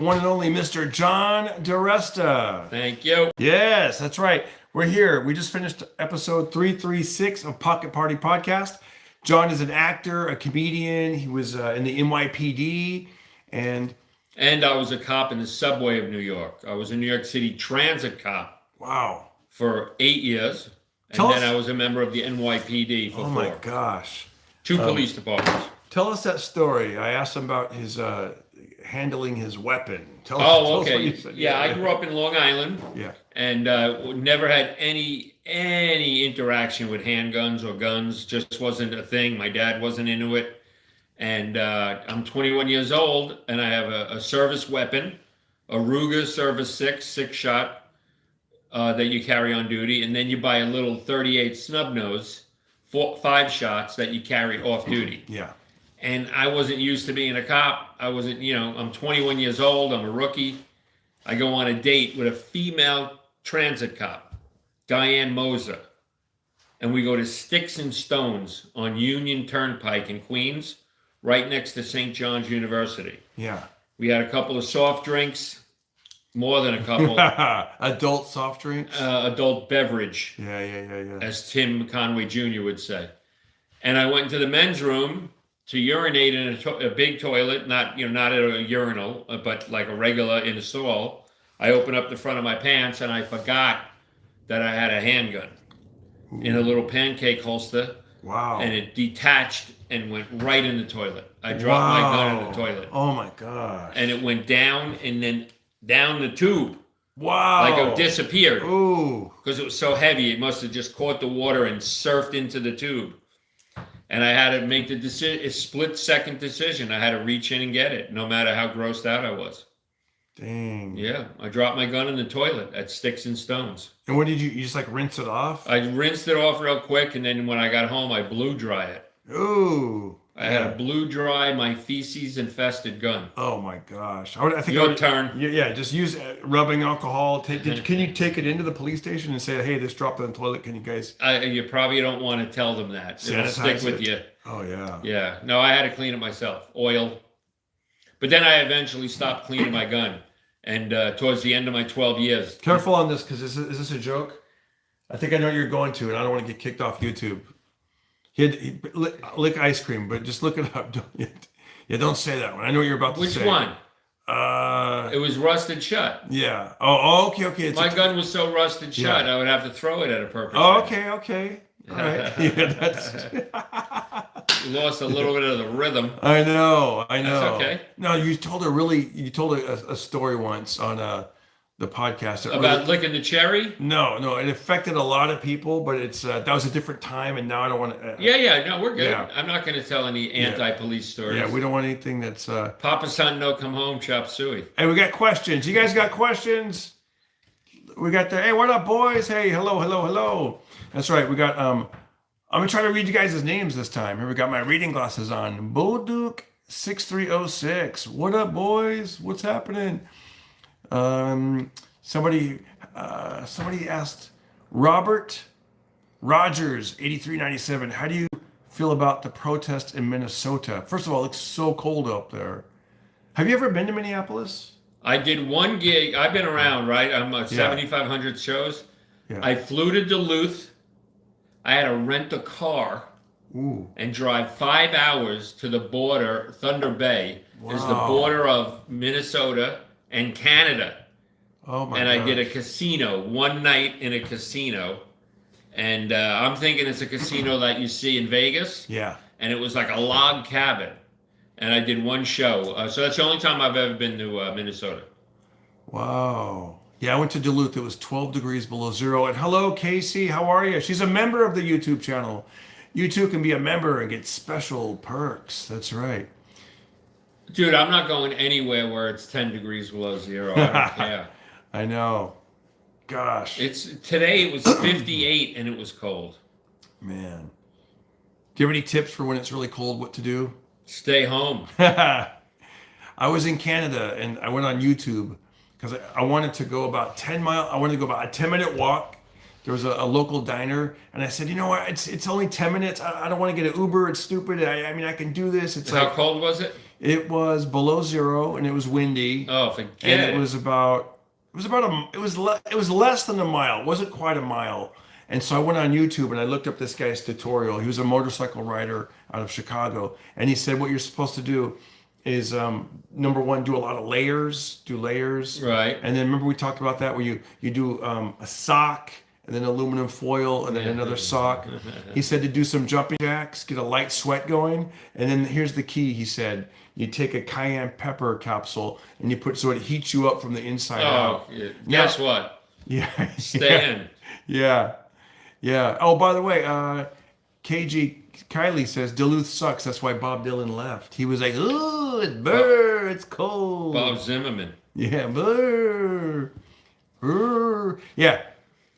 One and only Mr. John Desta. Thank you. Yes, that's right. We're here. We just finished episode 336 of Pocket Party Podcast. John is an actor, a comedian. He was in the NYPD, and And I was a cop in the subway of New York. I was a New York City transit cop wow. for 8 years. And Tell then us- I was a member of the NYPD for Oh 4. my gosh. Two police departments. Tell us that story. I asked him about his handling his weapon. Tell us Oh, what okay. you said. Yeah, I grew up in Long Island Yeah. and never had any interaction with handguns or guns. Just wasn't a thing. My dad wasn't into it. And I'm 21 years old, and I have a service weapon, a Ruger Service 6 shot that you carry on duty, and then you buy a little 38 snub nose, 5 shots that you carry off duty. Yeah. And I wasn't used to being a cop. I wasn't, I'm 21 years old. I'm a rookie. I go on a date with a female transit cop, Diane Moser. And we go to Sticks and Stones on Union Turnpike in Queens, right next to St. John's University. Yeah. We had a couple of soft drinks, more than a couple, Adult soft drinks. adult beverage, Yeah. as Tim Conway Jr. would say. And I went into the men's room to urinate in a big toilet, not at a urinal, but like a regular in a stall. I opened up the front of my pants and I forgot that I had a handgun in a little pancake holster. Wow. And it detached and went right in the toilet. I dropped my gun in the toilet. Oh my gosh. And it went down and then down the tube. Wow. Like it disappeared. Ooh. Because it was so heavy, it must have just caught the water and surfed into the tube. And I had to make the decision, a split-second decision. I had to reach in and get it, no matter how grossed out I was. Dang. Yeah, I dropped my gun in the toilet at Sticks and Stones. And what did you just like rinse it off? I rinsed it off real quick, and then when I got home, I blew dry it. Ooh. I had to blue dry my feces-infested gun. Oh my gosh. I think Your turn. Yeah, just use rubbing alcohol. Can you take it into the police station and say, hey, this dropped in the toilet. Can you guys? You probably don't want to tell them that. It'll stick Sanitize with it? you. Oh yeah. Yeah. No, I had to clean it myself. Oil. But then I eventually stopped cleaning my gun. And towards the end of my 12 years. Careful on this, because is this a joke? I think I know what you're going to, and I don't want to get kicked off YouTube. He lick ice cream, but just look it up. Don't say that one. I know what you're about to Which say. Which one? Uh, It was rusted shut. yeah. Oh, okay. It's My gun was so rusted shut, Yeah. I would have to throw it at a perpetrator. Oh, okay. All right. Yeah, that's. Lost a little bit of the rhythm. I know. That's okay. No, you told a story once on the podcast that About licking the cherry? No, it affected a lot of people, but it's that was a different time, and now I don't want to. Yeah, no, we're good. Yeah. I'm not going to tell any anti-police stories. Yeah, we don't want anything that's. Papa son no come home, chop suey. Hey, we got questions. You guys got questions? We got the. Hey, what up, boys? Hey, hello. That's right. We got. I'm gonna try to read you guys' names this time. Here we got my reading glasses on. Bolduke 6306. What up, boys? What's happening? Somebody asked Robert Rogers 8397. How do you feel about the protest in Minnesota? First of all, it's so cold up there. Have you ever been to Minneapolis? I did one gig. I've been around, right? I'm 7,500 shows. Yeah. I flew to Duluth. I had to rent a car Ooh. and drive 5 hours to the border. Thunder Bay is the Wow. border of Minnesota and Canada. Oh my! And I did a gosh. casino, one night in a casino. And I'm thinking it's a casino that you see in Vegas. Yeah. And it was like a log cabin. And I did one show. So that's the only time I've ever been to Minnesota. Wow. Yeah, I went to Duluth. It was 12 degrees below zero. And hello, Casey. How are you? She's a member of the YouTube channel. You too can be a member and get special perks. That's right. Dude, I'm not going anywhere where it's 10 degrees below zero. I don't care. I know. Gosh. Today it was 58 and it was cold. Man. Do you have any tips for when it's really cold, what to do? Stay home. I was in Canada and I went on YouTube because I wanted to go about 10 miles. I wanted to go about a 10-minute walk. There was a local diner, and I said, you know what? It's only 10 minutes. I don't want to get an Uber. It's stupid. I mean, I can do this. It's How like cold was it? It was below zero and it was windy. Oh, And forget it it. was about it was less than a mile. It wasn't quite a mile. And so I went on YouTube and I looked up this guy's tutorial. He was a motorcycle rider out of Chicago, and he said what you're supposed to do is number one, do a lot of layers, do layers, Right. and then remember we talked about that where you do a sock and then aluminum foil and then another sock. He said to do some jumping jacks, get a light sweat going, and then here's the key. He said you take a cayenne pepper capsule and you put so it heats you up from the inside out. Oh, guess what? Yeah, Stan. yeah, yeah. Oh, by the way, KG Kylie says Duluth sucks. That's why Bob Dylan left. He was like, "Ooh, it's burr, it's cold." Bob Zimmerman. Yeah, burr, burr. Yeah,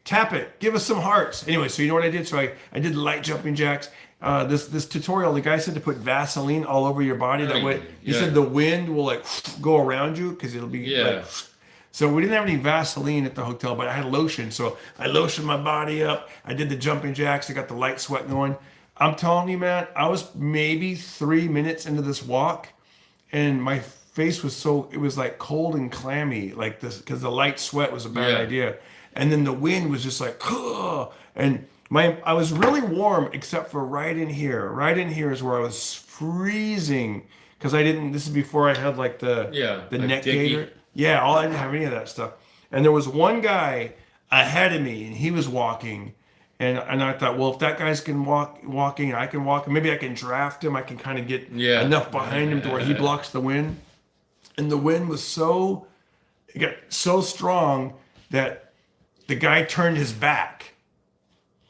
tap it. Give us some hearts. Anyway, so you know what I did? So I did the light jumping jacks. This tutorial, the guy said to put Vaseline all over your body. That way, he said the wind will like go around you because it'll be like. So we didn't have any Vaseline at the hotel, but I had lotion. So I lotioned my body up. I did the jumping jacks. I got the light sweat going. I'm telling you, man, I was maybe 3 minutes into this walk, and my face was it was like cold and clammy, like this, because the light sweat was a bad idea. And then the wind was just like, ugh. And I was really warm, except for right in here. Right in here is where I was freezing, because this is before I had like the like neck Dickie. gaiter. Yeah, I didn't have any of that stuff. And there was one guy ahead of me, and he was walking. And I thought, well, if that guy's walking, I can walk. Maybe I can draft him. I can kind of get enough behind him to where he blocks the wind. And the wind was it got so strong that the guy turned his back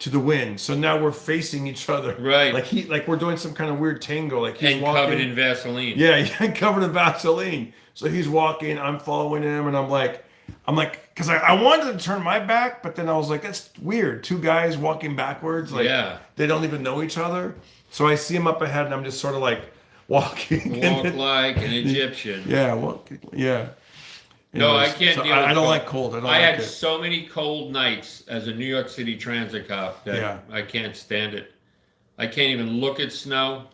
to the wind. So now we're facing each other. Right. Like we're doing some kind of weird tango. Like he's And walking. covered in Vaseline. Yeah, covered in Vaseline. So he's walking, I'm following him, and I'm like, because I wanted to turn my back, but then I was like, that's weird. Two guys walking backwards, like they don't even know each other. So I see him up ahead, and I'm just sort of like walking. Walk like an Egyptian. Yeah, yeah. No, I can't deal with I don't cold. like cold. I had so many cold nights as a New York City transit cop that I can't stand it. I can't even look at snow.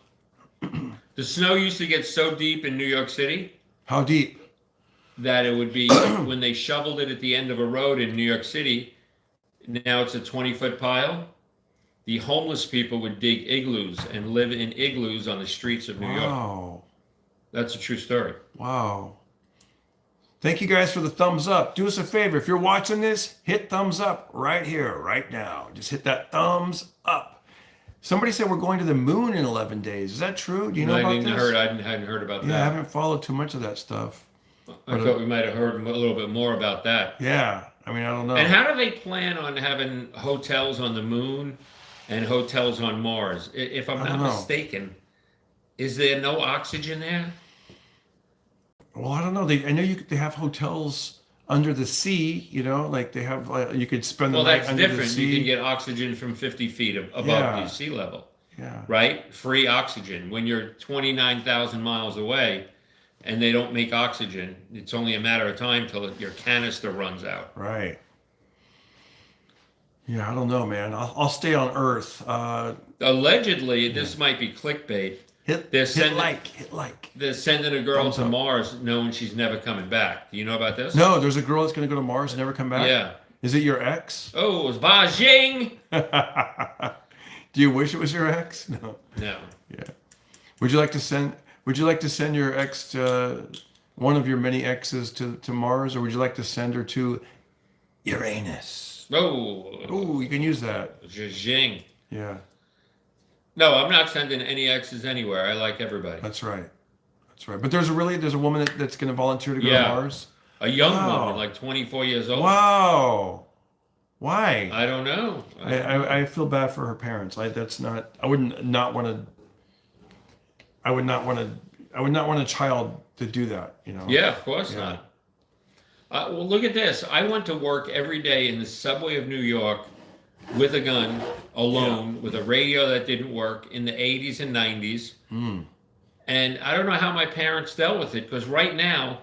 The snow used to get so deep in New York City. How deep? That it would be when they shoveled it at the end of a road in New York City. Now it's a 20-foot pile. The homeless people would dig igloos and live in igloos on the streets of New York. Wow. That's a true story. Wow. Thank you guys for the thumbs up. Do us a favor. If you're watching this, hit thumbs up right here, right now. Just hit that thumbs up. Somebody said we're going to the moon in 11 days. Is that true? Do you know about this? I hadn't heard about that. Yeah, I haven't followed too much of that stuff. I thought we might have heard a little bit more about that. Yeah, I mean, I don't know. And how do they plan on having hotels on the moon and hotels on Mars? If I'm not mistaken, is there no oxygen there? Well, I don't know. I know they have hotels under the sea. You know, like they have. You could spend the night under the sea. Well, that's different. You can get oxygen from 50 feet above the sea level. Yeah. Right? Free oxygen. When you're 29,000 miles away and they don't make oxygen, it's only a matter of time till your canister runs out. Right. Yeah, I don't know, man. I'll stay on Earth. Allegedly, this might be clickbait. Hit like. They're sending a girl to Mars knowing she's never coming back. Do you know about this? No, there's a girl that's going to go to Mars and never come back? Yeah. Is it your ex? Oh, it's Beijing. Do you wish it was your ex? No. No. Yeah. Would you like to send your ex one of your many exes to Mars, or would you like to send her to Uranus? Oh, you can use that. Beijing. Yeah. No, I'm not sending any exes anywhere. I like everybody. That's right. But there's a woman that's going to volunteer to go to Mars. A young woman, like 24 years old. Wow. Why? I don't know. I feel bad for her parents. I would not want a child to do that, you know. Yeah, of course not. Well, look at this. I went to work every day in the subway of New York with a gun, alone, with a radio that didn't work in the 80s and 90s. And I don't know how my parents dealt with it, because right now,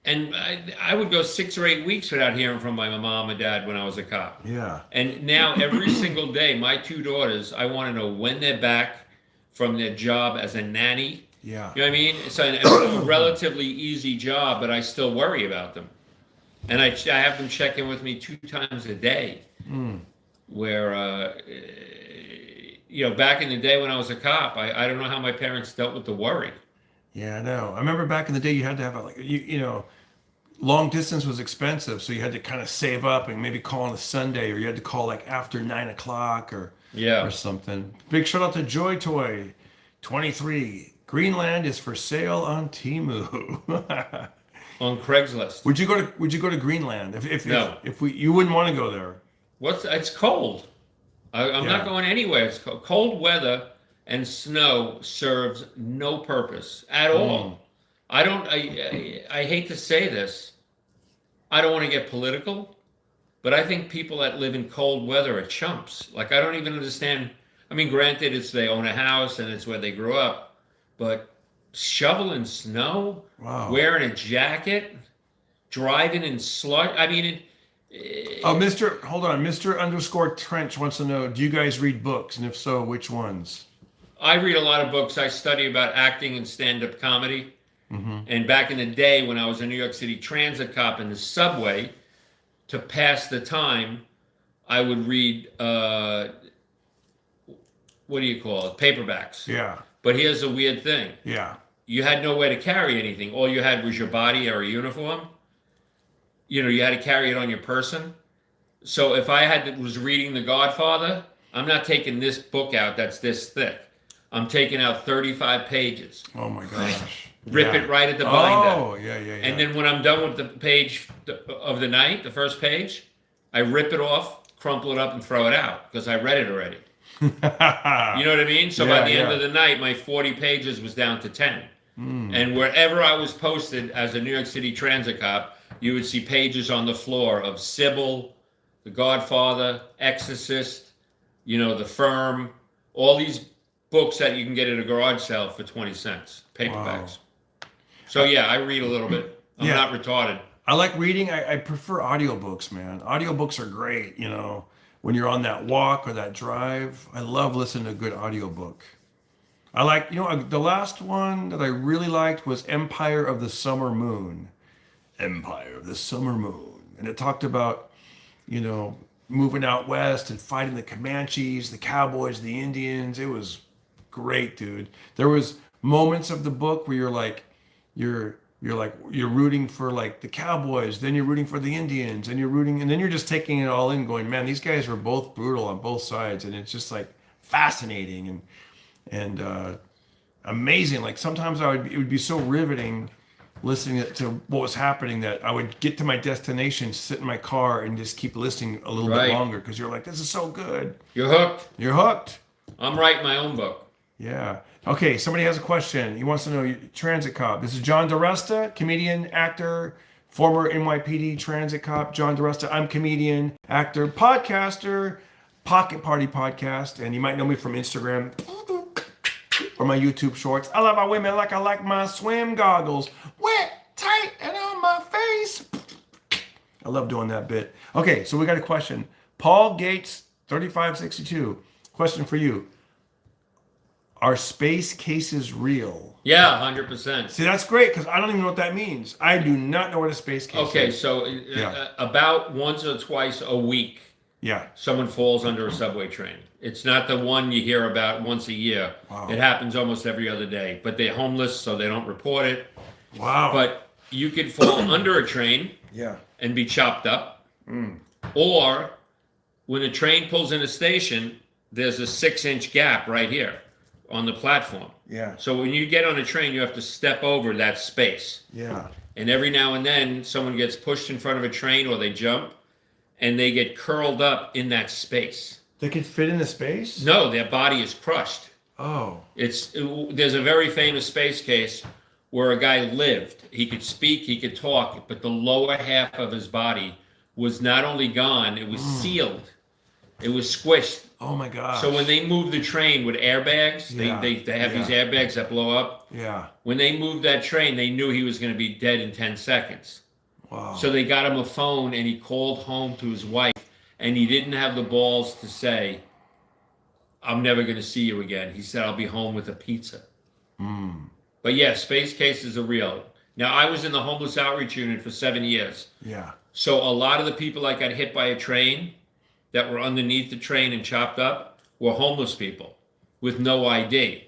and I would go 6 or 8 weeks without hearing from my mom and dad when I was a cop. Yeah. And now every single day, my two daughters, I want to know when they're back from their job as a nanny Yeah. You know what I mean? It's a relatively easy job, but I still worry about them. And I have them check in with me 2 times a day. Mm. Where, back in the day when I was a cop, I don't know how my parents dealt with the worry. Yeah, I know. I remember back in the day, you had to have long distance was expensive, so you had to kind of save up and maybe call on a Sunday, or you had to call like after 9 o'clock or something. Big shout out to Joy Toy 23. Greenland is for sale on Temu. On Craigslist. Would you go to Greenland No. if you wouldn't want to go there? It's cold. I'm Yeah. not going anywhere. It's cold. Cold weather and snow serves no purpose at all. I hate to say this. I don't want to get political, but I think people that live in cold weather are chumps. Like, I don't even understand. I mean, granted, they own a house and it's where they grew up, but shoveling snow, Wow. wearing a jacket, driving in slush. I mean, Hold on. Mr. _Trench wants to know, do you guys read books? And if so, which ones? I read a lot of books. I study about acting and stand-up comedy. Mm-hmm. And back in the day when I was a New York City transit cop in the subway, to pass the time, I would read, what do you call it? Paperbacks. Yeah. But here's the weird thing. Yeah. You had no way to carry anything. All you had was your body or a uniform. You had to carry it on your person. So if I was reading The Godfather, I'm not taking this book out that's this thick. I'm taking out 35 pages. Oh my gosh. Rip it right at the binder. Oh, yeah. And then when I'm done with the page of the night, the first page, I rip it off, crumple it up, and throw it out because I read it already. You know what I mean? So by the end of the night, my 40 pages was down to 10. And wherever I was posted as a New York City transit cop, you would see pages on the floor of Sybil, The Godfather, Exorcist, The Firm, all these books that you can get at a garage sale for 20 cents, paperbacks. Wow. So yeah, I read a little bit. I'm not retarded. I like reading. I prefer audiobooks, man. Audiobooks are great, when you're on that walk or that drive. I love listening to a good audiobook. I like, the last one that I really liked was Empire of the Summer Moon. Empire of the Summer Moon. And it talked about, moving out west and fighting the Comanches, the Cowboys, the Indians. It was great, dude. There was moments of the book where you're rooting for like the Cowboys, then you're rooting for the Indians, and then you're just taking it all in, going, man, these guys were both brutal on both sides, and it's just like fascinating and amazing. Like sometimes it would be so riveting listening to what was happening that I would get to my destination, sit in my car, and just keep listening a little bit longer because you're like, this is so good. You're hooked. You're hooked. I'm writing my own book. Yeah. Okay, somebody has a question. He wants to know, transit cop. This is John Desta, comedian, actor, former NYPD transit cop. John Desta. I'm comedian, actor, podcaster, Pocket Party Podcast, and you might know me from Instagram or my YouTube shorts. I love my women like I like my swim goggles. Wet, tight, and on my face. I love doing that bit. Okay, so we got a question. Paul Gates, 3562. Question for you. Are space cases real? Yeah, 100%. See, that's great because I don't even know what that means. I do not know what a space case is. Okay, so about once or twice a week, someone falls under a subway train. It's not the one you hear about once a year. Wow. It happens almost every other day. But they're homeless, so they don't report it. Wow. But you could fall under a train and be chopped up. Or when a train pulls in a station, there's a 6-inch gap right here on the platform. Yeah. So when you get on a train, you have to step over that space. Yeah. And every now and then, someone gets pushed in front of a train or they jump, and they get curled up in that space. They could fit in the space? No, their body is crushed. Oh. There's a very famous space case where a guy lived. He could speak, he could talk, but the lower half of his body was not only gone, it was sealed. It was squished. Oh my gosh. So when they moved the train with airbags, they have these airbags that blow up. Yeah. When they moved that train, they knew he was going to be dead in 10 seconds. Wow. So they got him a phone and he called home to his wife, and he didn't have the balls to say, I'm never going to see you again. He said, I'll be home with a pizza. But yeah, space cases are real. Now, I was in the homeless outreach unit for 7 years. Yeah. So a lot of the people that got hit by a train that were underneath the train and chopped up were homeless people with no ID.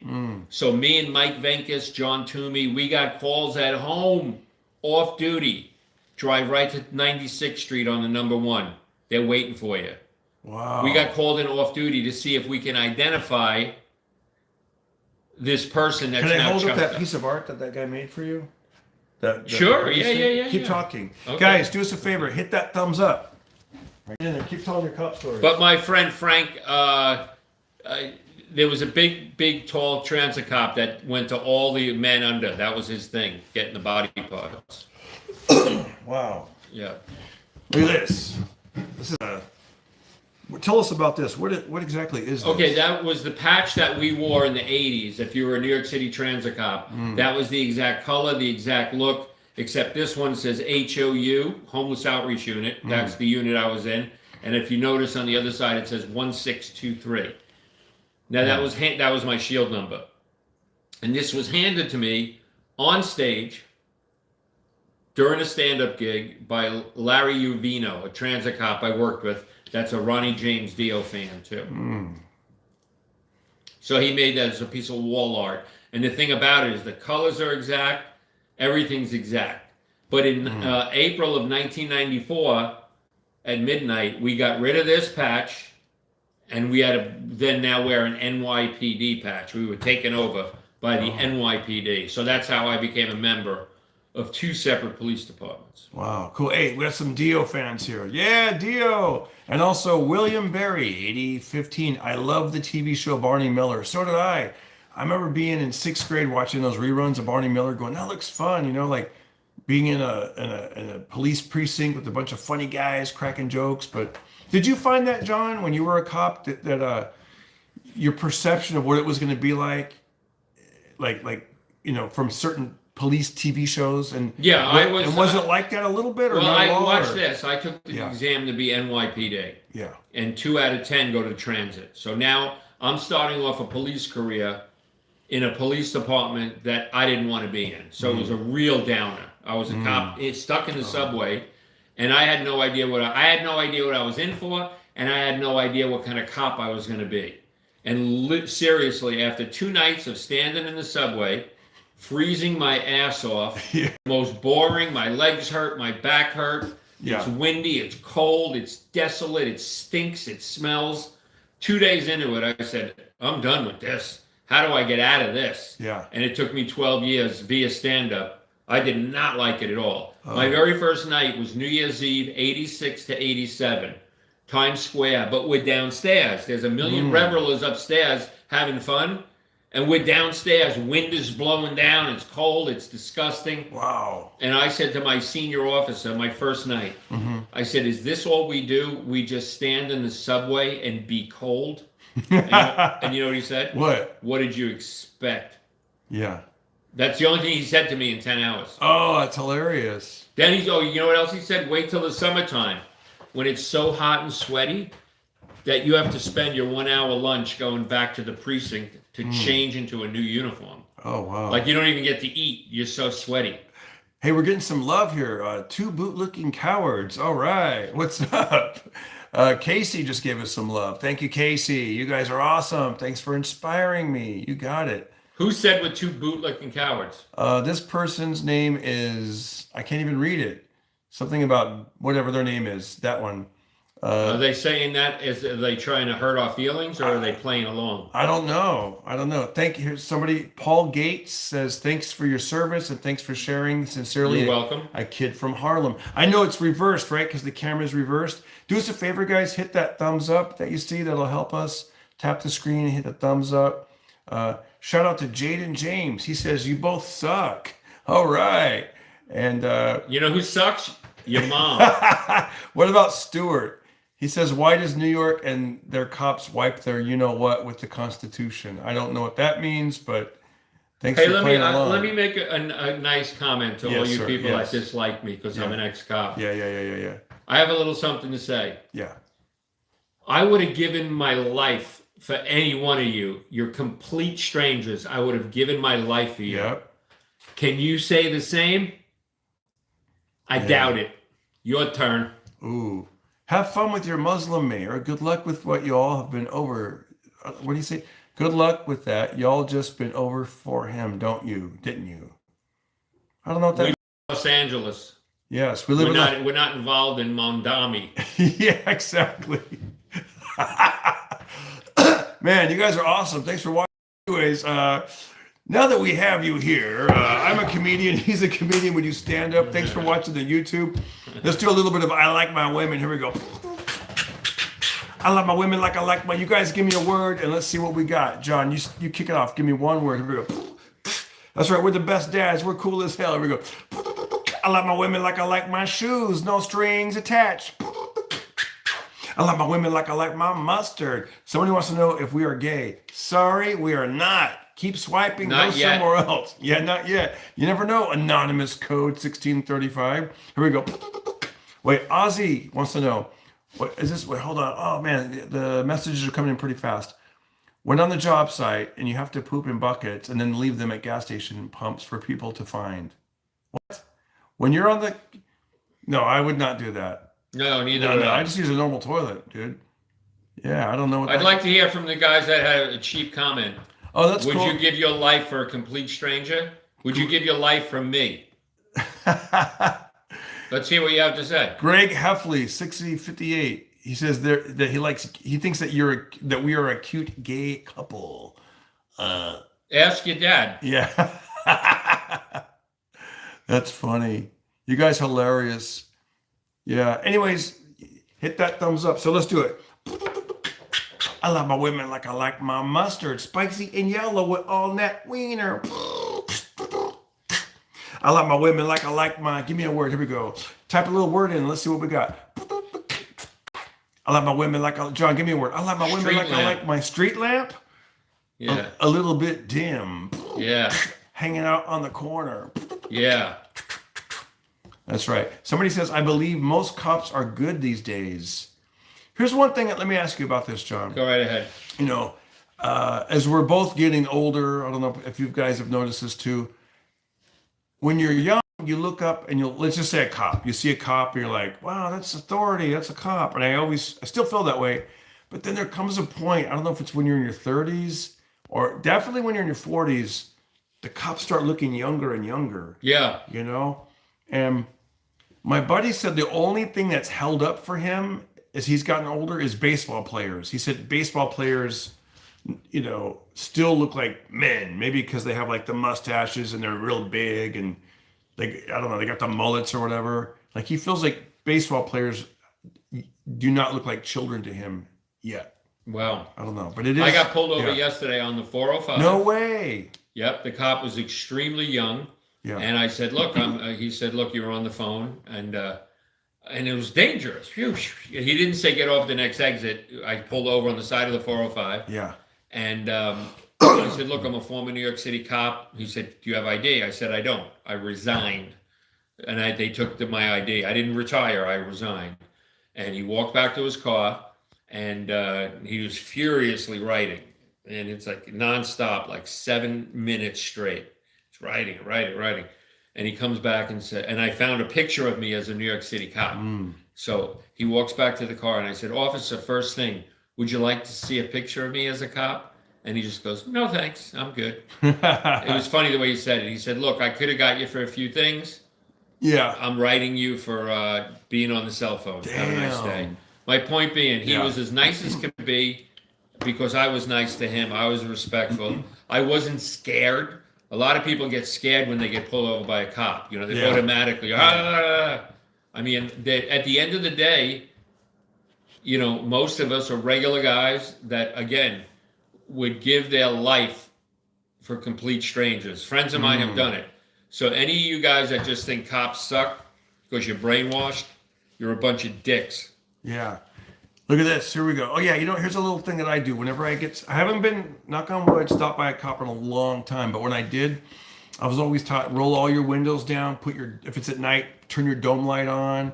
So me and Mike Venkis, John Toomey, we got calls at home, off duty. Drive right to 96th Street on the number 1. They're waiting for you. Wow. We got called in off duty to see if we can identify this person that's Can I now hold up chopped that up. piece of art that guy made for you? Sure. piece Yeah, thing? yeah. Keep talking. Okay. Guys, do us a favor. Hit that thumbs up. Right in there. Keep telling your cop stories. But my friend Frank, there was a big, tall transit cop that went to all the men under. That was his thing, getting the body parts. Wow. Yeah. Look at this. This is a. Tell us about this. What exactly is this? Okay, that was the patch that we wore in the 80s. If you were a New York City transit cop, that was the exact color, the exact look, except this one says HOU, Homeless Outreach Unit. That's the unit I was in. And if you notice on the other side, it says 1623. Now, that was my shield number. And this was handed to me on stage during a stand-up gig by Larry Uvino, a transit cop I worked with. That's a Ronnie James Dio fan, too. So he made that as a piece of wall art. And the thing about it is the colors are exact. Everything's exact. But in April of 1994, at midnight, we got rid of this patch. And we had to then now wear an NYPD patch. We were taken over by the NYPD. So that's how I became a member of 2 separate police departments. Wow, cool. Hey, we have some Dio fans here. Yeah, Dio. And also William Berry, 8015. I love the TV show Barney Miller. So did I. I remember being in 6th grade watching those reruns of Barney Miller going, that looks fun, you know, like being in a police precinct with a bunch of funny guys cracking jokes. But did you find that, John, when you were a cop, that your perception of what it was going to be like, you know, from certain police TV shows and yeah, was it like that a little bit or well, not I at all, watched or? this. I took the exam to be NYPD. Yeah. And 2 out of 10 go to transit. So now I'm starting off a police career in a police department that I didn't want to be in. So it was a real downer. I was a cop stuck in the subway, and I had no idea what I had no idea what I was in for, and I had no idea what kind of cop I was going to be. And seriously, after 2 nights of standing in the subway, freezing my ass off, most boring, my legs hurt, my back hurt, it's windy, it's cold, it's desolate, it stinks, it smells. 2 days into it, I said, I'm done with this. How do I get out of this? Yeah. And it took me 12 years via stand-up. I did not like it at all. My very first night was New Year's Eve, 86 to 87, Times Square, but we're downstairs. There's a million revelers upstairs having fun. And we're downstairs, wind is blowing down, it's cold, it's disgusting. Wow. And I said to my senior officer, my first night, I said, is this all we do? We just stand in the subway and be cold? And you know what he said? What? What did you expect? Yeah. That's the only thing he said to me in 10 hours. Oh, that's hilarious. Then you know what else he said? Wait till the summertime when it's so hot and sweaty that you have to spend your 1 hour lunch going back to the precinct to change into a new uniform. Oh, wow. Like you don't even get to eat. You're so sweaty. Hey, we're getting some love here. 2 boot-looking cowards. All right. What's up? Casey just gave us some love. Thank you, Casey. You guys are awesome. Thanks for inspiring me. You got it. Who said with 2 bootlicking cowards? This person's name is, I can't even read it. Something about whatever their name is. That one. Are they saying that? Are they trying to hurt our feelings, or are they playing along? I don't know. Thank you. Here's somebody. Paul Gates says, thanks for your service and thanks for sharing. Sincerely, You're welcome. A kid from Harlem. I know it's reversed, right? Because the camera's reversed. Do us a favor, guys. Hit that thumbs up that you see. That'll help us. Tap the screen and hit the thumbs up. Shout out to Jaden James. He says, you both suck. All right. And you know who sucks? Your mom. what about Stuart? He says, why does New York and their cops wipe their you-know-what with the Constitution? I don't know what that means, but thanks for playing along. Let me make a nice comment to all you people that dislike me because I'm an ex-cop. Yeah. I have a little something to say. Yeah. I would have given my life for any one of you. You're complete strangers. I would have given my life for you. Yep. Can you say the same? I doubt it. Your turn. Ooh. Have fun with your Muslim mayor. Good luck with what you all have been over. What do you say? Good luck with that. Y'all just been over for him, don't you? Didn't you? I don't know what that We Los Angeles. Yes, we live We're not involved in Mondami. Yeah, exactly. Man, you guys are awesome. Thanks for watching. Anyways, now that we have you here, I'm a comedian. He's a comedian. Would you stand up? Thanks for watching the YouTube. Let's do a little bit of I like my women. Here we go. I like my women like I like my. You guys give me a word and let's see what we got. John, you kick it off. Give me one word. Here we go. That's right. We're the best dads. We're cool as hell. Here we go. I like my women like I like my shoes. No strings attached. I like my women like I like my mustard. Somebody wants to know if we are gay. Sorry, we are not. Keep swiping. Not go yet. somewhere else. Yeah, not yet. You never know. Anonymous code 1635. Here we go. Wait, Ozzy wants to know. What is this? Wait, hold on. Oh man, the messages are coming in pretty fast. When on the job site and you have to poop in buckets and then leave them at gas station pumps for people to find. What? When you're on the... No, I would not do that. No, neither No, would no, I. I just use a normal toilet, dude. Yeah, I don't know what I'd like to hear from the guys that had a cheap comment. Oh, that's Would cool. you give your life for a complete stranger? Would you give your life for me? Let's hear what you have to say. Greg Heffley, 6058. He says there that he thinks that we are a cute gay couple. Ask your dad. Yeah. That's funny. You guys hilarious. Yeah. Anyways, hit that thumbs up. So let's do it. I like my women like I like my mustard, spicy and yellow with all that wiener. I like my women like I like my. Give me a word. Here we go. Type a little word in. Let's see what we got. I like my women like John. Give me a word. I like my women Street like I lamp. like my street lamp. Yeah. A little bit dim. Yeah. Hanging out on the corner. Yeah. That's right. Somebody says, I believe most cops are good these days. Here's one thing. Let me ask you about this, John. Go right ahead. You know, as we're both getting older, I don't know if you guys have noticed this too. When you're young, you look up and let's just say a cop. You see a cop, and you're like, wow, that's authority. That's a cop. And I still feel that way. But then there comes a point, I don't know if it's when you're in your 30s or definitely when you're in your 40s, the cops start looking younger and younger. Yeah. You know? And my buddy said the only thing that's held up for him as he's gotten older is baseball players. He said baseball players, you know, still look like men, maybe because they have like the mustaches and they're real big and I don't know, they got the mullets or whatever. Like he feels like baseball players do not look like children to him yet. Wow. I don't know, but it is. I got pulled over yesterday on the 405. No way. Yep. The cop was extremely young. Yeah. And I said, look, he said, look, you were on the phone and it was dangerous. Phew. He didn't say get off the next exit. I pulled over on the side of the 405. Yeah. And I said, look, I'm a former New York City cop. He said, do you have ID? I said, I don't. I resigned. And they took my ID. I didn't retire. I resigned. And he walked back to his car and he was furiously writing. And it's like nonstop, like 7 minutes straight. It's writing. And he comes back and said, and I found a picture of me as a New York City cop. So he walks back to the car and I said, officer, first thing, would you like to see a picture of me as a cop? And he just goes, no, thanks. I'm good. It was funny the way he said it. He said, look, I could have got you for a few things. Yeah. I'm writing you for being on the cell phone. Damn. Have a nice day. My point being, he was as nice as could be because I was nice to him. I was respectful. I wasn't scared. A lot of people get scared when they get pulled over by a cop. You know, they automatically, I mean, at the end of the day, you know, most of us are regular guys that, again, would give their life for complete strangers. Friends of mine have done it. So any of you guys that just think cops suck because you're brainwashed, you're a bunch of dicks. Yeah. Look at this. Here we go. Oh, yeah. You know, here's a little thing that I do. Whenever I haven't been, knock on wood, stopped by a cop in a long time. But when I did, I was always taught, roll all your windows down, if it's at night, turn your dome light on,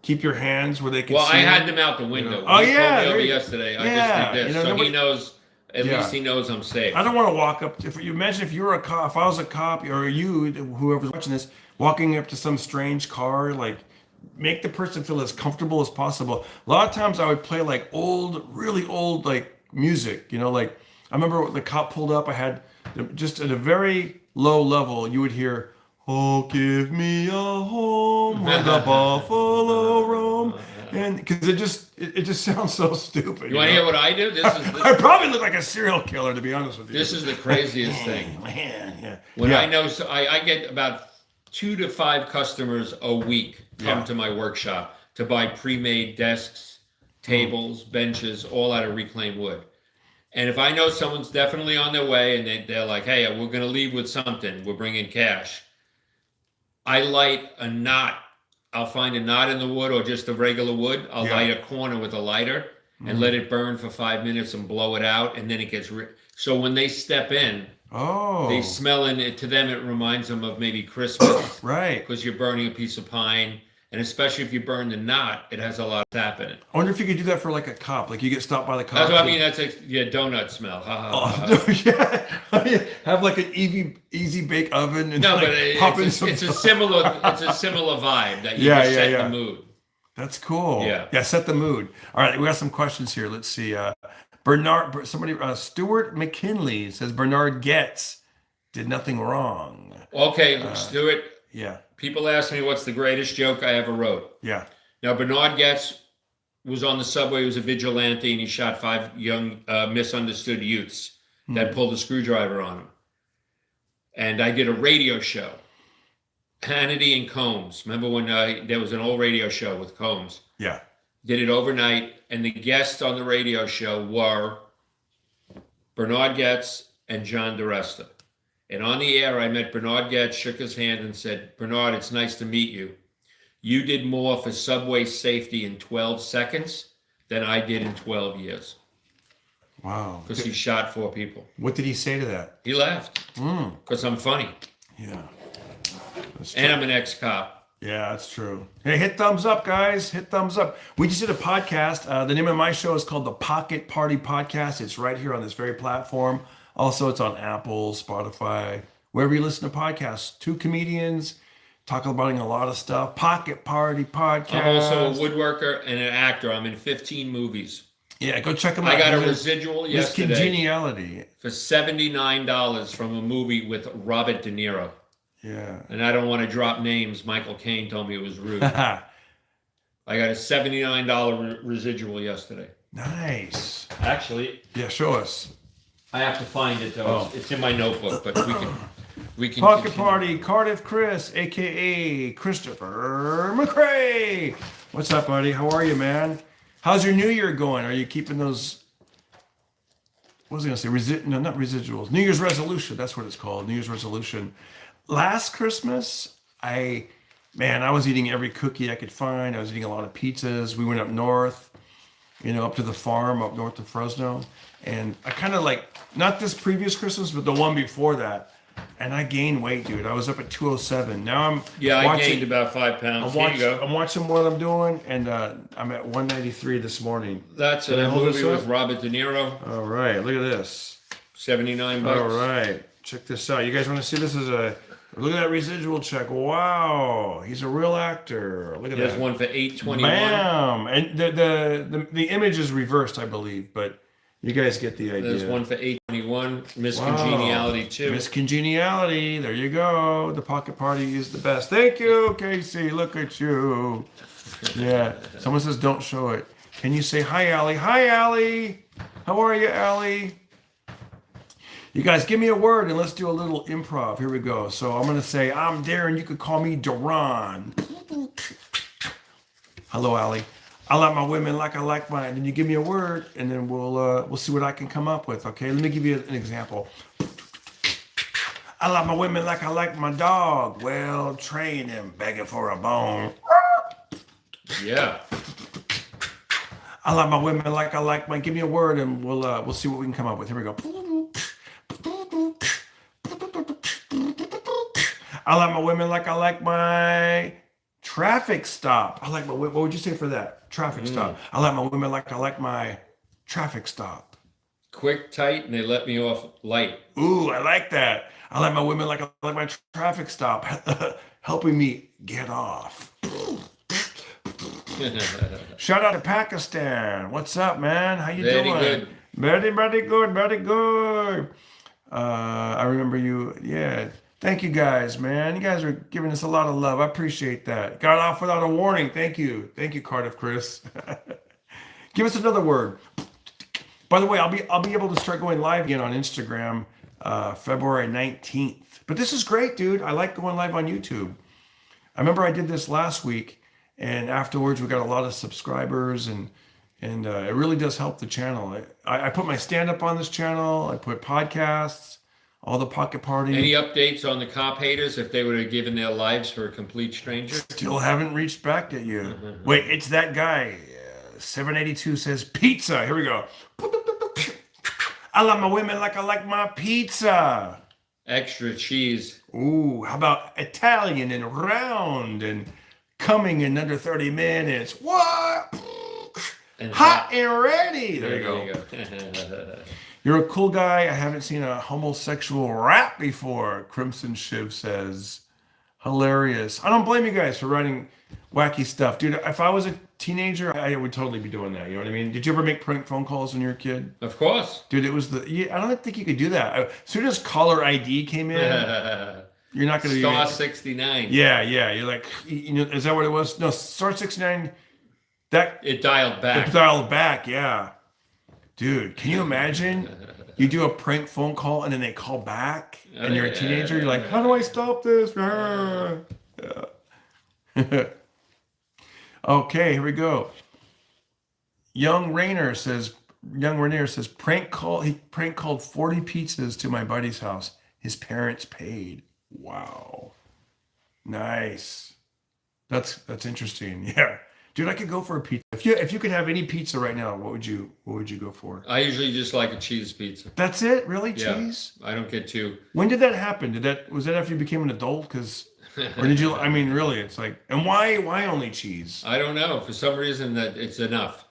keep your hands where they can see. Well, I had them out the window. You know? Oh, He yeah. pulled me over yesterday. I just did this. You know, so he knows At Yeah. least he knows I'm safe. I don't want to walk up. If you imagine if you were a cop, if I was a cop, or you, whoever's watching this, walking up to some strange car, like make the person feel as comfortable as possible. A lot of times I would play like old, really old, like music. Like I remember when the cop pulled up. I had just at a very low level, you would hear, "Oh, give me a home where the buffalo roam," and because it just sounds so stupid. You want to hear what I do? I probably look like a serial killer, to be honest with you. This is the craziest thing. Man, yeah. When Yeah. I know, so I get about 2 to 5 customers a week come to my workshop to buy pre-made desks, tables, benches, all out of reclaimed wood. And if I know someone's definitely on their way and they're like, "Hey, we're going to leave with something, we're bringing cash," I light a knot. I'll find a knot in the wood or just a regular wood. I'll light a corner with a lighter and let it burn for 5 minutes and blow it out. And then it gets, so when they step in, they smell it. To them, it reminds them of maybe Christmas. Right. Because you're burning a piece of pine. And especially if you burn the knot, it has a lot of sap in it. I wonder if you could do that for like a cop. Like you get stopped by the cop. That's what I mean. That's a donut smell. Ha, ha, ha, ha. Yeah. Have like an easy bake oven and No, like but it's a similar vibe that you just set the mood. That's cool. Yeah. Set the mood. All right, we got some questions here. Let's see. Stuart McKinley says Bernard Getz did nothing wrong. Okay, Stuart. Yeah. People ask me what's the greatest joke I ever wrote. Yeah. Now, Bernard Getz was on the subway. He was a vigilante, and he shot 5 young misunderstood youths that pulled a screwdriver on him. And I did a radio show. Hannity and Combs. Remember when there was an old radio show with Combs? Yeah. Did it overnight, and the guests on the radio show were Bernard Getz and John Desta. And on the air, I met Bernard Getz, shook his hand, and said, "Bernard, it's nice to meet you. You did more for subway safety in 12 seconds than I did in 12 years." Wow. Because he shot 4 people. What did he say to that? He laughed. Because I'm funny. Yeah. And I'm an ex-cop. Yeah, that's true. Hey, hit thumbs up, guys. Hit thumbs up. We just did a podcast. The name of my show is called the Pocket Party Podcast. It's right here on this very platform. Also, it's on Apple, Spotify, wherever you listen to podcasts. 2 comedians talking about a lot of stuff. Pocket Party Podcast. I'm also a woodworker and an actor. I'm in 15 movies. Yeah, go check them out. I got a residual yesterday Congeniality. for $79 from a movie with Robert De Niro. Yeah. And I don't want to drop names. Michael Caine told me it was rude. I got a $79 residual yesterday. Nice. Actually, Yeah, show us. I have to find it though. It's in my notebook, but we can Pocket continue. Party, Cardiff Chris, aka Christopher McRae. What's up, buddy? How are you, man? How's your New Year going? Are you keeping those? What was I gonna say? No, not residuals. New Year's resolution. That's what it's called. New Year's resolution. Last Christmas, I was eating every cookie I could find. I was eating a lot of pizzas. We went up north, up to the farm up north of Fresno. And I kind of not this previous Christmas, but the one before that. And I gained weight, dude. I was up at 207. Now I'm I gained about 5 pounds. Here you go. I'm watching what I'm doing, and I'm at 193 this morning. That's a movie with Robert De Niro. All right, look at this. $79. All right, check this out. You guys want to see this? Look at that residual check. Wow, he's a real actor. Look at that. There's one for $8.21. Bam! And the image is reversed, I believe, but you guys get the idea. There's one for $8.21. Miss Congeniality too. Miss Congeniality. There you go. The Pocket Party is the best. Thank you, Casey. Look at you. Yeah. Someone says don't show it. Can you say hi, Allie? Hi, Allie. How are you, Allie? You guys, give me a word and let's do a little improv. Here we go. So I'm going to say, I'm Darren. You could call me Duran. Hello, Allie. I like my women like I like mine. Then you give me a word, and then we'll see what I can come up with. Okay, let me give you an example. I like my women like I like my dog. Well, train him, begging for a bone. Yeah. I like my women like I like mine. Give me a word, and we'll see what we can come up with. Here we go. I like my women like I like my traffic stop. I like my. What would you say for that? Traffic stop. I like my women like I like my traffic stop. quick, tight, and they let me off light. Ooh, I like that. I like my women like I like my traffic stop, helping me get off. Shout out to Pakistan. What's up, man? How you Very doing? good. Very good, very good. I remember you. Yeah. Thank you guys, man. You guys are giving us a lot of love. I appreciate that. Got off without a warning. Thank you. Thank you, Cardiff Chris. Give us another word. By the way, I'll be able to start going live again on Instagram February 19th. But this is great, dude. I like going live on YouTube. I remember I did this last week, and afterwards we got a lot of subscribers, and it really does help the channel. I put my stand-up on this channel. I put podcasts, all the pocket party. Any updates on the cop haters if they would have given their lives for a complete stranger? Still haven't reached back at you. Wait, it's that guy. 782 says pizza. Here we go. I like my women like I like my pizza. Extra cheese. Ooh, how about Italian and round and coming in under 30 minutes? What? And Hot and ready. There you There go. You're a cool guy. I haven't seen a homosexual rap before. Crimson Shiv says. Hilarious. I don't blame you guys for writing wacky stuff. Dude, if I was a teenager, I would totally be doing that. You know what I mean? Did you ever make prank phone calls when you were a kid? Of course. Dude, it was I don't think you could do that. As soon as caller ID came in, you're not going to Star 69. Yeah. You're like, is that what it was? No, Star 69. That It dialed back. it dialed back. Yeah. Dude, can you imagine? You do a prank phone call and then they call back and you're a teenager. You're like, how do I stop this? Yeah. Okay, here we go. Young Rainier says, he prank called 40 pizzas to my buddy's house. His parents paid. Wow. Nice. That's interesting. Yeah. Dude, I could go for a pizza. If you could have any pizza right now, what would you go for? I usually just like a cheese pizza. That's it? Really? Yeah. Cheese? I don't get too. When did that happen? Was that after you became an adult? Or did you, I mean, really, it's like, and why only cheese? I don't know. For some reason that it's enough.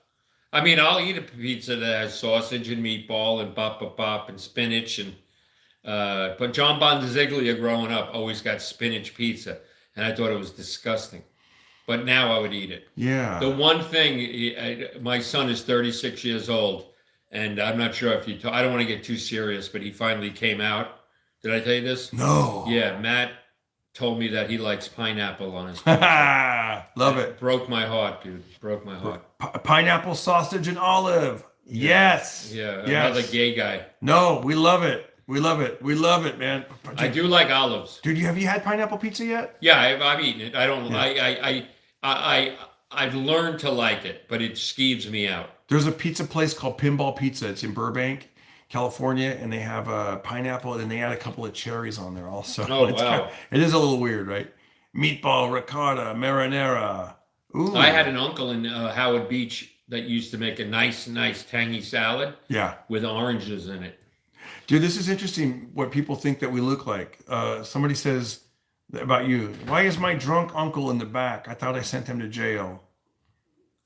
I mean, I'll eat a pizza that has sausage and meatball and bop and spinach and but John Bonziglia growing up always got spinach pizza and I thought it was disgusting. But now I would eat it. Yeah. The one thing, my son is 36 years old, and I'm not sure if I don't want to get too serious, but he finally came out. Did I tell you this? No. Yeah, Matt told me that he likes pineapple on his pizza. Love it. Broke my heart, dude. Broke my heart. Pineapple, sausage, and olive. Yes. Yeah, Yes. another gay guy. No, we love it. We love it. We love it, man. I do like olives. Dude, have you had pineapple pizza yet? Yeah, I've eaten it. I don't. Yeah. I've learned to like it, but it skeeves me out. There's a pizza place called Pinball Pizza. It's in Burbank, California, and they have a pineapple, and they add a couple of cherries on there also. Oh, It's wow. It is a little weird, right? Meatball, ricotta, marinara. Ooh. I had an uncle in Howard Beach that used to make a nice tangy salad Yeah. with oranges in it. Dude, this is interesting what people think that we look like. Somebody says about you, why is my drunk uncle in the back? I thought I sent him to jail.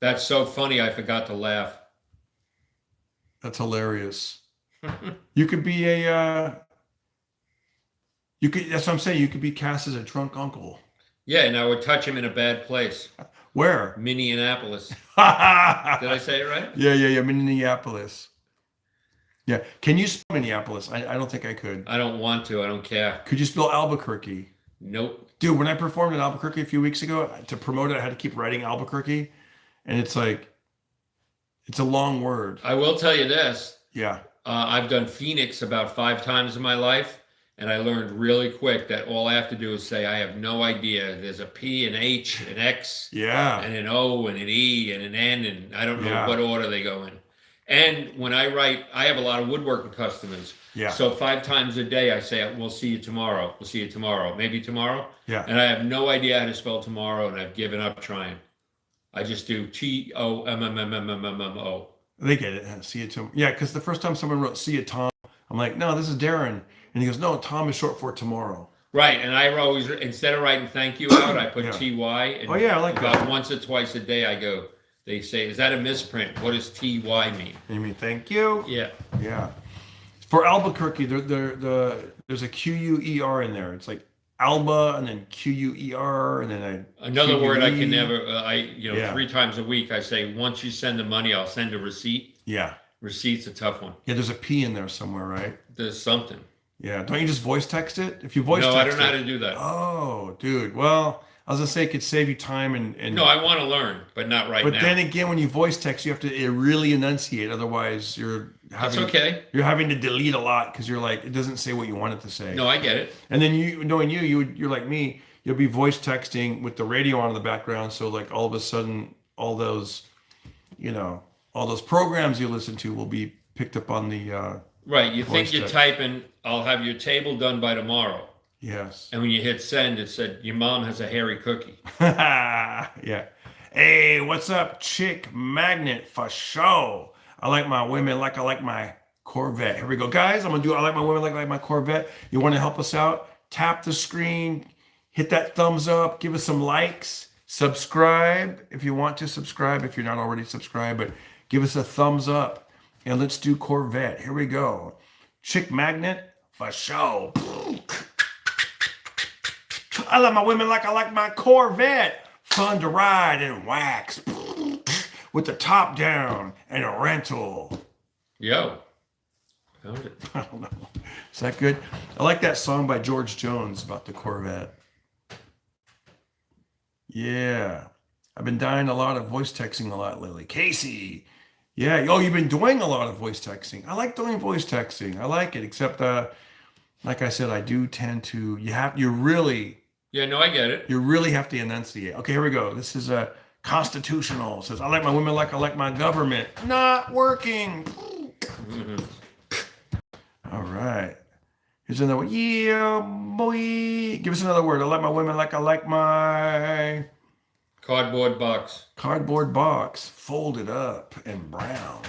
That's so funny. I forgot to laugh. That's hilarious. You could be that's what I'm saying. You could be cast as a drunk uncle. Yeah, and I would touch him in a bad place. Where? Minneapolis. Did yeah, I say it right? Minneapolis. Yeah. Can you spell Minneapolis? I don't think I could. I don't want to. I don't care. Could you spell Albuquerque? Nope. Dude, when I performed in Albuquerque a few weeks ago, to promote it, I had to keep writing Albuquerque. And it's like, it's a long word. I will tell you this. Yeah. I've done Phoenix about 5 times in my life, and I learned really quick that all I have to do is say, I have no idea. There's a P, an H, an X, Yeah. and an O, and an E, and an N, and I don't know Yeah. what order they go in. And when I write, I have a lot of woodworking customers. Yeah. So 5 times a day, I say, we'll see you tomorrow. We'll see you tomorrow. Maybe tomorrow. Yeah. And I have no idea how to spell tomorrow, and I've given up trying. I just do TOMMMMMMO. They get it. See you tomorrow. Yeah, because the first time someone wrote "See you, Tom," I'm like, "No, this is Darren," and he goes, "No, Tom is short for tomorrow." Right, and I always, instead of writing thank you out, I put Yeah. TY. And Oh, yeah, I like about that. once or twice a day, I go, they say, is that a misprint? What does TY mean? You mean thank you? Yeah. Yeah. For Albuquerque, there's a QUER in there. It's like Alba and then QUER and then Another word I can QUE. never, Yeah. 3 times a week, I say, once you send the money, I'll send a receipt. Yeah. Receipt's a tough one. Yeah, there's a P in there somewhere, right? There's something. Yeah. Don't you just voice text it? If you voice No, text I don't know how it. to do that. Oh, dude. Well, I was gonna say it could save you time and No, I want to learn, but not right but now. then again, when you voice text, you have to really enunciate. Otherwise, That's okay. you're having to delete a lot because you're like, it doesn't say what you want it to say. No, I get it. And then knowing you're like me, you'll be voice texting with the radio on in the background. So like all of a sudden, all those programs you listen to will be picked up on the Right. You think voice you're text. typing, I'll have your table done by tomorrow. Yes. And when you hit send, it said, your mom has a hairy cookie. Yeah. Hey, what's up, chick magnet for show? I like my women like I like my Corvette. Here we go, guys. I'm gonna do I like my women like I like my Corvette. You want to help us out? Tap the screen, hit that thumbs up, give us some likes, subscribe if you want to subscribe if you're not already subscribed, but give us a thumbs up and let's do Corvette. Here we go. Chick magnet for show. I love my women like I like my Corvette. Fun to ride and wax with the top down and a rental. Yo. Found it. I don't know. Is that good? I like that song by George Jones about the Corvette. Yeah. I've been dying a lot of voice texting a lot lately. Casey. Yeah. Oh, you've been doing a lot of voice texting. I like doing voice texting. I like it, except like I said, I do tend to you really I get it. have to enunciate. Okay, here we go. This is a constitutional. It says, I like my women like I like my government. Not working. Mhm. All right. Here's another one. Yeah, boy. Give us another word. I like my women like I like my Cardboard box. cardboard box folded up and brown.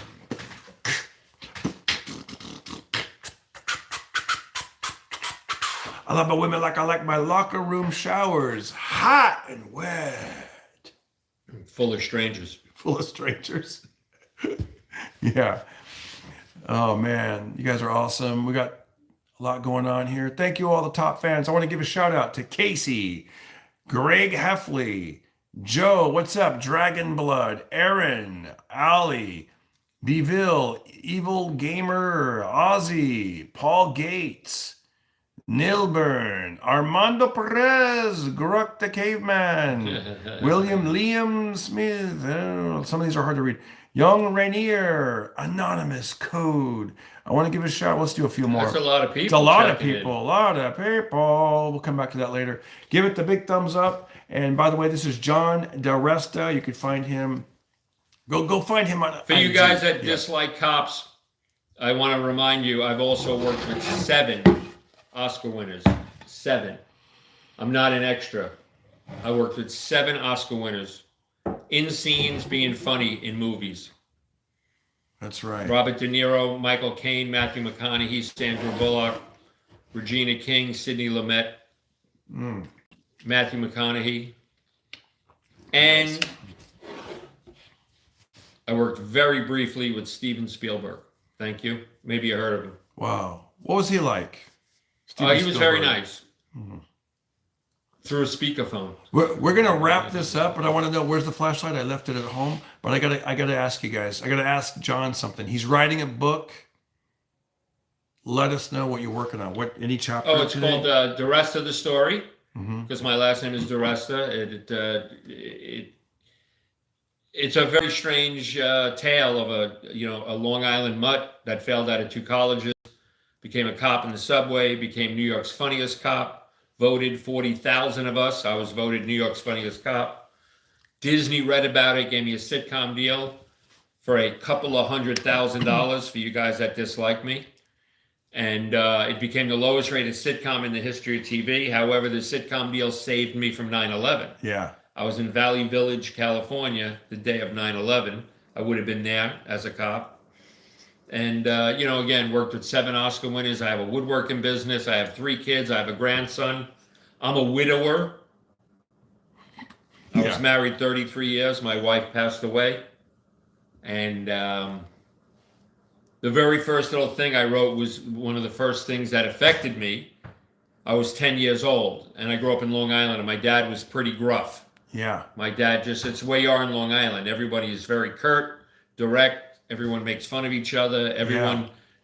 I love my women like I like my locker room showers, hot and wet, Full of strangers. full of strangers. Yeah. Oh man, you guys are awesome. We got a lot going on here. Thank you all the top fans. I want to give a shout out to Casey, Greg Heffley, Joe, what's up? Dragon Blood, Aaron, Ali, Beville, Evil Gamer, Ozzy, Paul Gates, Nilburn, Armando Perez, Gruck the Caveman, William Liam Smith. Some of these are hard to read. Young Rainier, Anonymous Code. I want to give a shout. Let's do a few more. That's a lot of people. It's a lot of checking in. people. A lot of people. We'll come back to that later. Give it the big thumbs up. And by the way, this is John Desta. You can find him. Go find him on. For you IG. guys that Yeah. dislike cops, I want to remind you, I've also worked with 7 Oscar winners. 7. I'm not an extra. I worked with 7 Oscar winners in scenes being funny in movies. That's right. Robert De Niro, Michael Caine, Matthew McConaughey, Sandra Bullock, Regina King, Sidney Lumet, Mm. Matthew McConaughey. And I worked very briefly with Steven Spielberg. Thank you. Maybe you heard of him. Wow. What was he like? He Steven was very Spielberg. nice. Through a speakerphone. We're gonna wrap this up, but I want to know where's the flashlight? I left it at home, but I gotta ask you guys. I gotta ask John something. He's writing a book. Let us know what you're working on. What any chapter? Oh, it's today? called The Rest of the Story, Mhm. because my last name is DeResta. It's a very strange tale of a Long Island mutt that failed out of 2 colleges, became a cop in the subway, became New York's funniest cop, voted 40,000 of us. I was voted New York's funniest cop. Disney read about it, gave me a sitcom deal for a couple of $100,000 for you guys that dislike me. And it became the lowest rated sitcom in the history of TV. However, the sitcom deal saved me from 9/11. Yeah. I was in Valley Village, California, the day of 9/11. I would have been there as a cop. And, again, worked with 7 Oscar winners. I have a woodworking business. I have 3 kids. I have a grandson. I'm a widower. I was married 33 years. My wife passed away. And the very first little thing I wrote was one of the first things that affected me. I was 10 years old, and I grew up in Long Island, and my dad was pretty gruff. Yeah. My dad it's the way you are in Long Island. Everybody is very curt, direct. Everyone makes fun of each other.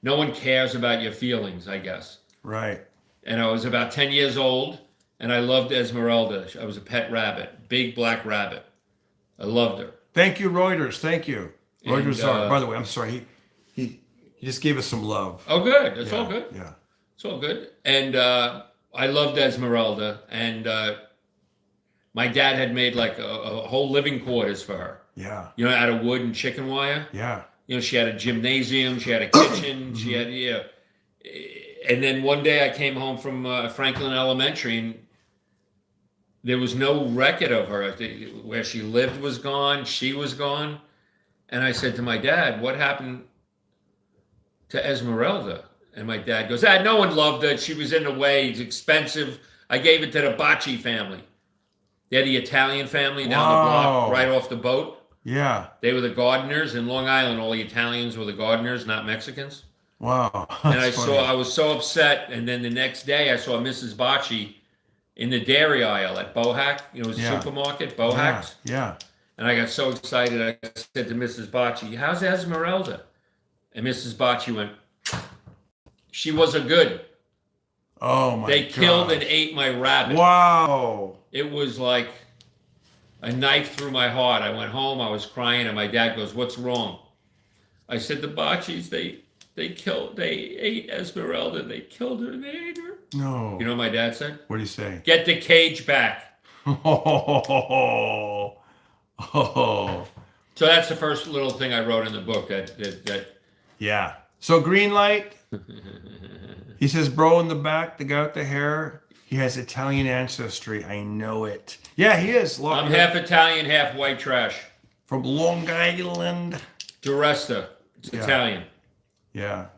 No one cares about your feelings, I guess. Right. And I was about 10 years old, and I loved Esmeralda. I was a pet rabbit, big black rabbit. I loved her. Thank you, Reuters. Thank you. Reuters are, by the way, I'm sorry. He just gave us some love. Oh, good. It's all good. Yeah. It's all good. And I loved Esmeralda. And my dad had made like a whole living quarters for her. Yeah. You know, out of wood and chicken wire. Yeah. You know, she had a gymnasium. She had a kitchen. She had, And then one day I came home from Franklin Elementary, and there was no record of her. Where she lived was gone. She was gone. And I said to my dad, what happened to Esmeralda? And my dad goes, no one loved her. She was in the way. It's expensive. I gave it to the Bacci family. They're the Italian family down the block, right off the boat. Yeah. They were the gardeners. In Long Island, all the Italians were the gardeners, not Mexicans. Wow. And I was so upset. And then the next day I saw Mrs. Bacci in the dairy aisle at Bohack. You know, it was a supermarket, Bohack's. Yeah. And I got so excited. I said to Mrs. Bacci, how's Esmeralda? And Mrs. Bacci went, she wasn't good. Oh, my God. They killed and ate my rabbit. Wow. It was like a knife through my heart. I went home. I was crying. And my dad goes, what's wrong? I said, the Baccis, they ate Esmeralda. They killed her and they ate her. No. You know what my dad said? What did he say? Get the cage back. Oh. So that's the first little thing I wrote in the book. Yeah. So green light. He says, bro in the back, the guy with the hair, he has Italian ancestry. I know it. Yeah, he is. I'm half Italian, half white trash. From Long Island. Desta. It's Italian. Yeah.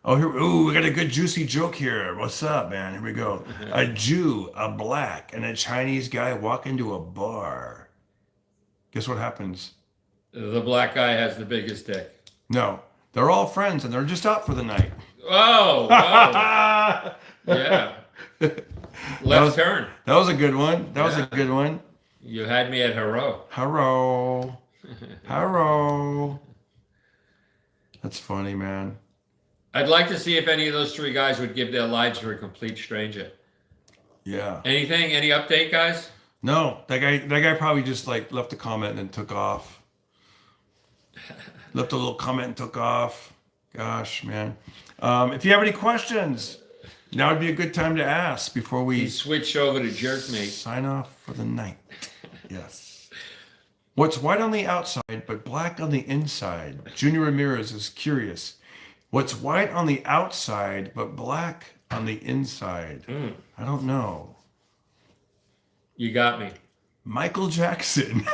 Oh, here. Ooh, we got a good juicy joke here. What's up, man? Here we go. A Jew, a black, and a Chinese guy walk into a bar. Guess what happens? The black guy has the biggest dick. No, they're all friends and they're just out for the night. Oh, yeah. Left turn. That was a good one. That was a good one. You had me at hello. Hello. Hello. That's funny, man. I'd like to see if any of those three guys would give their lives to a complete stranger. Yeah. Anything? Any update, guys? No, that guy probably just like left a comment and then took off. Left a little comment and took off. Gosh, man. If you have any questions, now would be a good time to ask before we switch over to Jerkmate. Sign off for the night. Yes. What's white on the outside but black on the inside? Junior Ramirez is curious. What's white on the outside but black on the inside? I don't know. You got me. Michael Jackson.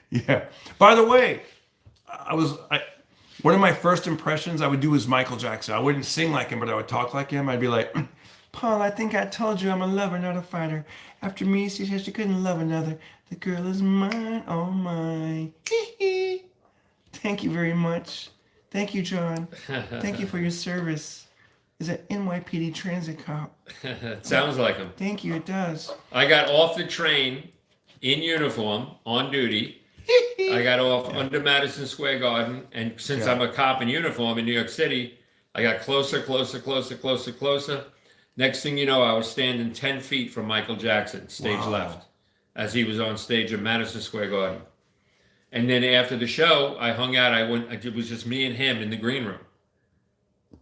Yeah. By the way, one of my first impressions I would do was Michael Jackson. I wouldn't sing like him, but I would talk like him. I'd be like, Paul, I think I told you I'm a lover, not a fighter. After me, she said she couldn't love another. The girl is mine, oh my. Thank you very much. Thank you, John. Thank you for your service. Is an NYPD transit cop. It sounds like him. Thank you, it does. I got off the train in uniform, on duty. I got off under Madison Square Garden, and since I'm a cop in uniform in New York City, I got closer. Next thing you know, I was standing 10 feet from Michael Jackson, stage left, as he was on stage at Madison Square Garden. And then after the show, I hung out. It was just me and him in the green room.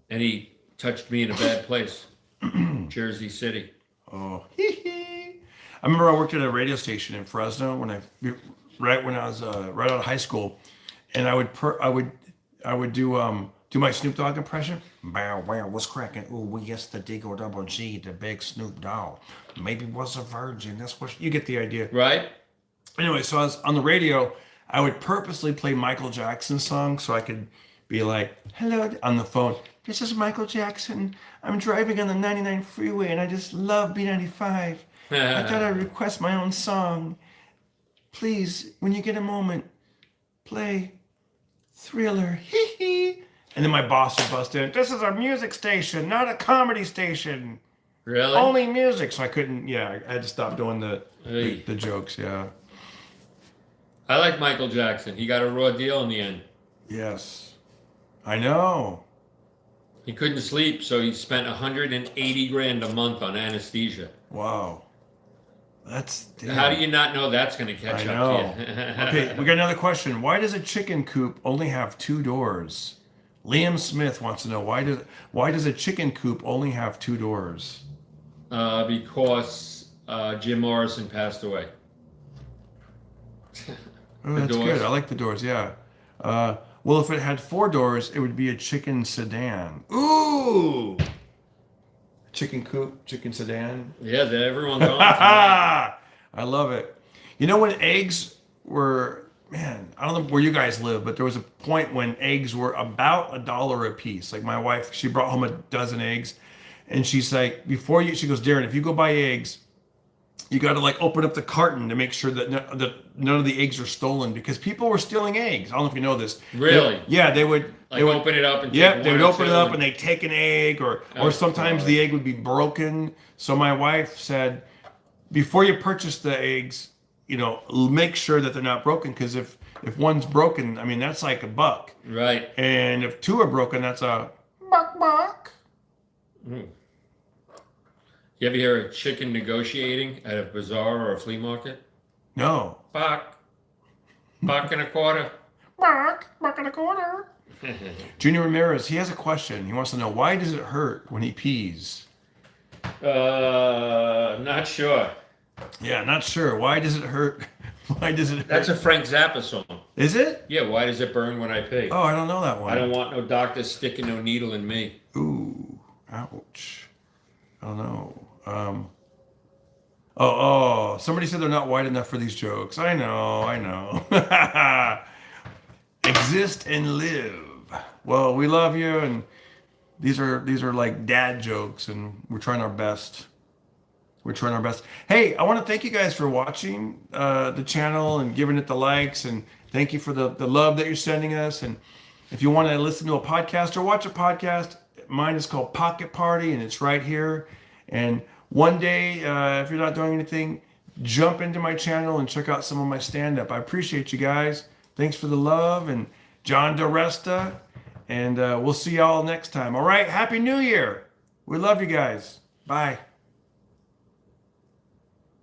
And he touched me in a bad place, Jersey City. Oh, I remember I worked at a radio station in Fresno right when I was right out of high school, and I would do my Snoop Dogg impression. Bow, wow, what's cracking? Ooh, we yes the Digo Double G, the big Snoop Dogg. Maybe was a virgin. That's what you get the idea, right? Anyway, so I was on the radio. I would purposely play Michael Jackson songs so I could be like, hello, on the phone. This is Michael Jackson. I'm driving on the 99 freeway and I just love B95. I thought I'd request my own song. Please, when you get a moment, play Thriller. Hee hee. And then my boss would bust in. This is a music station, not a comedy station. Really? Only music. So I couldn't. Yeah, I had to stop doing the Hey. the jokes. Yeah. I like Michael Jackson. He got a raw deal in the end. Yes. I know. He couldn't sleep, so he spent 180 grand a month on anesthesia. Wow. That's. Damn. How do you not know that's going to catch I up know. to you? Okay, we got another question. Why does a chicken coop only have 2 doors? Liam Smith wants to know why does a chicken coop only have 2 doors? Because Jim Morrison passed away. Oh, The that's doors. good. I like the doors. Yeah. Well, if it had 4 doors, it would be a chicken sedan. Ooh. Chicken coop, chicken sedan. Yeah, everyone's on tonight. I love it. You know when eggs were, man, I don't know where you guys live, but there was a point when eggs were about $1 a piece. Like my wife, she brought home a dozen eggs, and she's like, she goes, Darren, if you go buy eggs, you got to like open up the carton to make sure that none of the eggs are stolen because people were stealing eggs. I don't know if you know this. Really? They would. Like they would open it up and yeah, take they would one or open it two up and- and they'd take an egg, or Oh, sometimes God. the egg would be broken. So my wife said, before you purchase the eggs, make sure that they're not broken because if one's broken, I mean that's like $1. Right. And if 2 are broken, that's a buck. Mm. You ever hear a chicken negotiating at a bazaar or a flea market? No. Buck. Buck and a quarter. Buck and a quarter. Junior Ramirez, he has a question. He wants to know, why does it hurt when he pees? Not sure. Yeah, not sure. Why does it hurt? Why does it hurt? That's a Frank Zappa song. Is it? Yeah, why does it burn when I pee? Oh, I don't know that one. I don't want no doctor sticking no needle in me. Ooh, ouch. I don't know. Somebody said they're not wide enough for these jokes. I know. Exist and live. Well, we love you, and these are like dad jokes, and we're trying our best. Hey, I want to thank you guys for watching the channel and giving it the likes, and thank you for the love that you're sending us. And if you want to listen to a podcast or watch a podcast, mine is called Pocket Party, and it's right here. And one day, if you're not doing anything, jump into my channel and check out some of my stand-up. I appreciate you guys. Thanks for the love, and John Desta. And we'll see y'all next time. All right, Happy New Year. We love you guys. Bye.